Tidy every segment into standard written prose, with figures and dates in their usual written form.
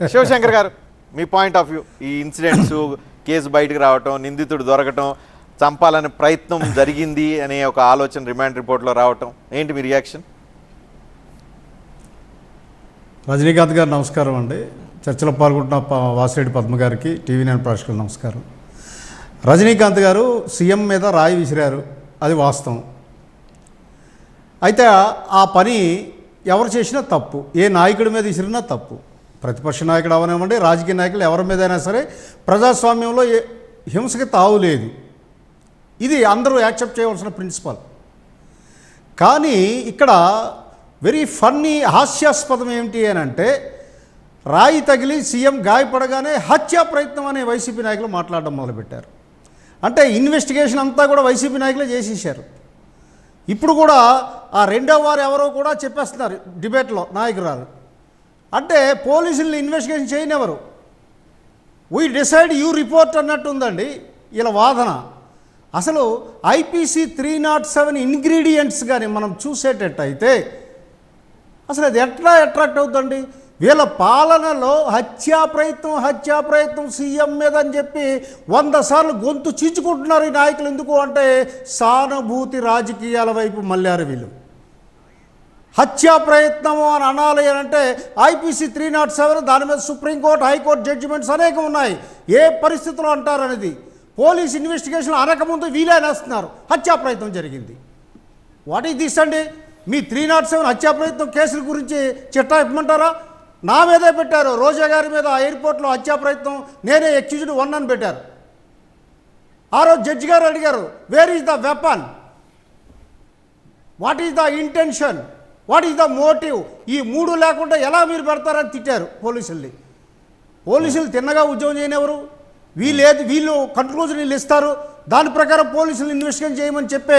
శివశంకర్ గారు, మీ point of view, ఈ incidents, case బయటకు రావటం, నిందితుడు దొరకటం, చంపాలనే ప్రయత్నం జరిగింది అనే ఒక ఆలోచన రిమాండ్ రిపోర్ట్లో రావటం, ఏంటి మీ రియాక్షన్? రజనీకాంత్ గారు నమస్కారం అండి. చర్చలో పాల్గొంటున్న వాసిరెడ్డి పద్మ గారికి, TV9 ప్రేక్షకులు నమస్కారం. రజనీకాంత్ గారు సీఎం మీద రాయి విసిరారు, అది వాస్తవం. అయితే ఆ పని ఎవరు చేసినా తప్పు, ఏ నాయకుడి మీద విసిరినా తప్పు. ప్రతిపక్ష నాయకుడు అవనివ్వండి, రాజకీయ నాయకులు ఎవరి మీదైనా సరే ప్రజాస్వామ్యంలో హింసకి తావు లేదు. ఇది అందరూ యాక్సెప్ట్ చేయవలసిన ప్రిన్సిపల్. కానీ ఇక్కడ వెరీ ఫన్నీ, హాస్యాస్పదం ఏమిటి అని అంటే, రాయి తగిలి సీఎం గాయపడగానే హత్యా ప్రయత్నం అనే వైసీపీ నాయకులు మాట్లాడడం మొదలుపెట్టారు. అంటే ఇన్వెస్టిగేషన్ అంతా కూడా వైసీపీ నాయకులే చేసేసారు. ఇప్పుడు కూడా ఆ రెండో వారు ఎవరో కూడా చెప్పేస్తున్నారు డిబేట్లో నాయకురాలు. అంటే పోలీసుల్ని ఇన్వెస్టిగేషన్ చేయనివ్వరు. వీ డిసైడ్ యూ రిపోర్ట్ అన్నట్టు ఉందండి ఇలా వాదన. అసలు IPC 307 ఇంగ్రీడియంట్స్ కానీ మనం చూసేటట్టయితే అసలు అది ఎట్లా అట్రాక్ట్ అవుతుందండి? వీళ్ళ పాలనలో హత్యా ప్రయత్నం సీఎం మీద అని చెప్పి 100 సార్లు గొంతు చీచుకుంటున్నారు ఈ నాయకులు. ఎందుకు అంటే సానుభూతి రాజకీయాల వైపు మళ్ళారు వీళ్ళు. హత్యా ప్రయత్నము అని అనాలి అంటే IPC 307, దాని మీద సుప్రీంకోర్టు, హైకోర్టు జడ్జిమెంట్స్ అనేకం ఉన్నాయి. ఏ పరిస్థితుల్లో అంటారనేది పోలీస్ ఇన్వెస్టిగేషన్ అనకముందు వీలేనేస్తున్నారు హత్యా ప్రయత్నం జరిగింది. వాట్ ఈస్ దిస్ అండి? మీ 307 హత్యా ప్రయత్నం కేసుల గురించి చిట్టా ఇవ్వమంటారా? నా మీదే పెట్టారు. రోజా గారి మీద ఎయిర్పోర్ట్లో హత్యా ప్రయత్నం, నేనే అక్యూజ్డ్ 1 అని పెట్టారు. ఆ రోజు జడ్జి గారు అడిగారు, where is the weapon, what is the intention, what is the motive? ఈ 3 లేకుండా ఎలా మీరు పెడతారని తిట్టారు పోలీసుల్ని. పోలీసులు తిన్నగా ఉద్యోగం చేయనివ్వరు. వీళ్ళు కంక్లూజన్ వీళ్ళు ఇస్తారు, దాని ప్రకారం పోలీసులు ఇన్వెస్టిగేషన్ చేయమని చెప్పే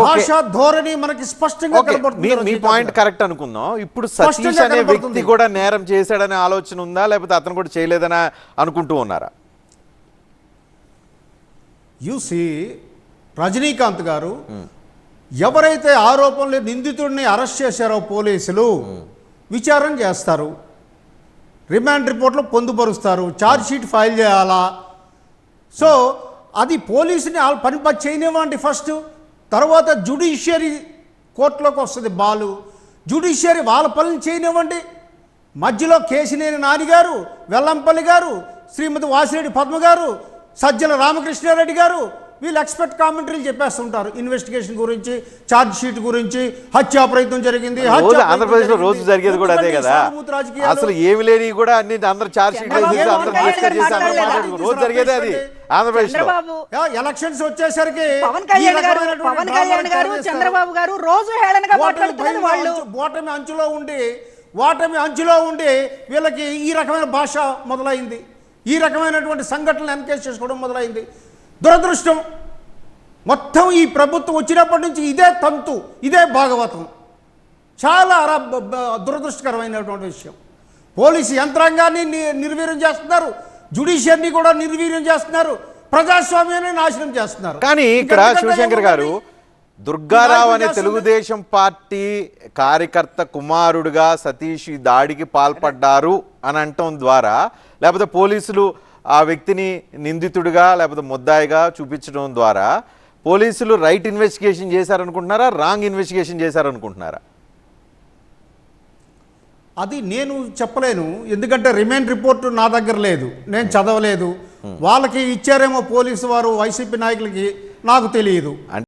భాషా ధోరణి మనకి స్పష్టంగా కనబడుతుంది. మీ పాయింట్ కరెక్ట్ అనుకుందాం. ఇప్పుడు సతీష్ అనే వ్యక్తి కూడా నేరం చేశాడనే ఆలోచన ఉందా, లేకపోతే అతను కూడా చేయలేదని అనుకుంటూ ఉన్నారా? యూసి రజనీకాంత్ గారు ఎవరైతే ఆరోపణలు నిందితుడిని అరెస్ట్ చేశారో పోలీసులు విచారణ చేస్తారు, రిమాండ్ రిపోర్ట్లో పొందుపరుస్తారు, ఛార్జ్ షీట్ ఫైల్ చేయాలా. సో అది పోలీసుని పని చేయనివ్వండి ఫస్ట్, తర్వాత జ్యుడిషియరీ కోర్టులోకి వస్తుంది బాలు. జ్యుడిషియరీ వాళ్ళ పనులు చేయనివ్వండి. మధ్యలో కేశినేని నాని గారు, వెల్లంపల్లి గారు, శ్రీమతి వాసిరెడ్డి పద్మ గారు, సజ్జల రామకృష్ణారెడ్డి గారు వీళ్ళు ఎక్స్పర్ట్ కామెంటరీలు చెప్పేస్తుంటారు ఇన్వెస్టిగేషన్ గురించి, ఛార్జ్ షీట్ గురించి. హత్యా ప్రయత్నం జరిగింది, ఆంధ్రప్రదేశ్ లో రోజు జరిగేది కూడా అదే కదా. అసలు ఏమి లేని కూడా అన్ని అందరూ ఛార్జ్ షీట్ రోజు జరిగేది అది ఆంధ్రప్రదేశ్ లో. ఎలక్షన్స్ వచ్చేసరికి చంద్రబాబు గారు రోజు హేళనగా మాట్లాడుతున్నారు. వాళ్ళు ఓటమి అంచులో ఉండి వీళ్ళకి ఈ రకమైన భాష మొదలైంది, ఈ రకమైనటువంటి సంఘటనలు ఎన్కేజ్ చేసుకోవడం మొదలైంది. దురదృష్టం. మొత్తం ఈ ప్రభుత్వం వచ్చినప్పటి నుంచి ఇదే తంతు, ఇదే భాగవతం. చాలా దురదృష్టకరమైనటువంటి విషయం. పోలీసు యంత్రాంగాన్ని నిర్వీర్యం చేస్తున్నారు, జ్యుడిషియర్ని కూడా నిర్వీర్యం చేస్తున్నారు, ప్రజాస్వామ్యాన్ని నాశనం చేస్తున్నారు. కానీ ఇక్కడ శివశంకర్ గారు, దుర్గారావు అనే తెలుగుదేశం పార్టీ కార్యకర్త కుమారుడుగా సతీష్ దాడికి పాల్పడ్డారు అని అనటం ద్వారా, లేకపోతే పోలీసులు ఆ వ్యక్తిని నిందితుడిగా లేకపోతే ముద్దాయిగా చూపించడం ద్వారా పోలీసులు రైట్ ఇన్వెస్టిగేషన్ చేశారనుకుంటున్నారా, రాంగ్ ఇన్వెస్టిగేషన్ చేశారనుకుంటున్నారా? అది నేను చెప్పలేను, ఎందుకంటే రిమాండ్ రిపోర్టు నా దగ్గర లేదు, నేను చదవలేదు. వాళ్ళకి ఇచ్చారేమో పోలీసు వారు వైసీపీ నాయకులకి, నాకు తెలియదు.